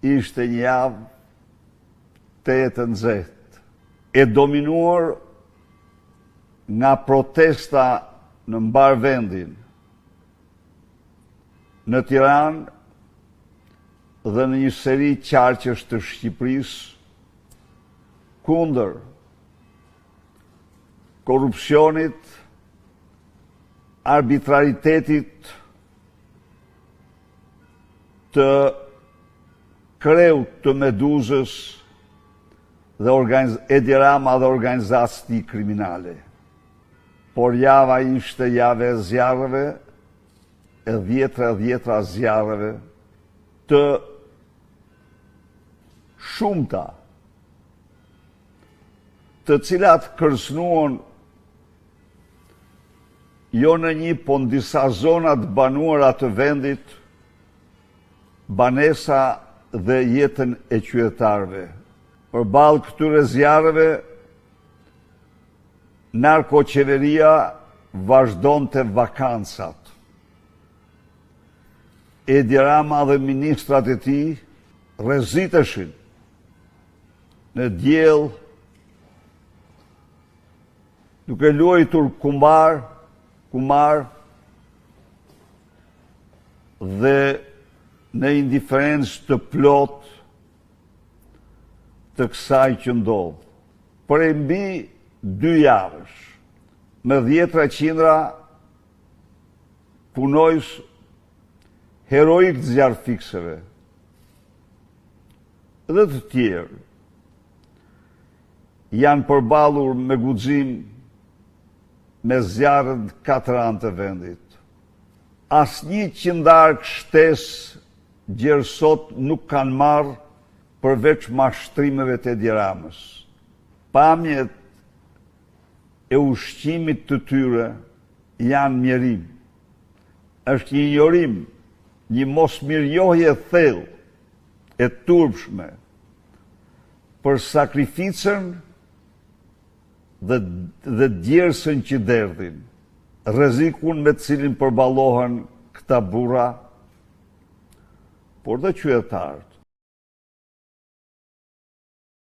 ishte një javë të jetë nxehtë, e dominuar nga protesta në mbar vendin, në Tiranë dhe në një seri qarqesh të Shqipërisë kundër korrupsionit, arbitraritetit të kreut të Meduzës dhe Edi Rama dhe organizatës tij kriminale. Por java ishte jave e zjarreve, e dhjetra zjarreve të shumta, të cilat kërcënuan jo në një, po në disa zona të banuara të vendit, banesa dhe jetën e qytetarëve. Përballë këtyre zjarreve, narkoqeveria vazhdonte vakancat. Edi Rama dhe ministrat e tij rreziteshin në diell, duke luajtur kumar dhe në indiferencë të plot të kësaj që ndodh. Por e mbi 2 javësh, me 10 qindra punojës heroik të zjarrfikseve dhe të tjerë janë përballur me guxim me zjarrën në 4 anë të vendit. Asnjë qindark shtesë gjerësot nuk kanë marrë përveç mashtrimeve të Edi Ramës. Pamjet e ushqimit të tyre janë mjerim. Është një injorim, një mosmirnjohje thellë e turpshme për sakrificën dhe djersën që derdhin, rrezikun me të cilin përballohen këta burra, por dhe qytetarët.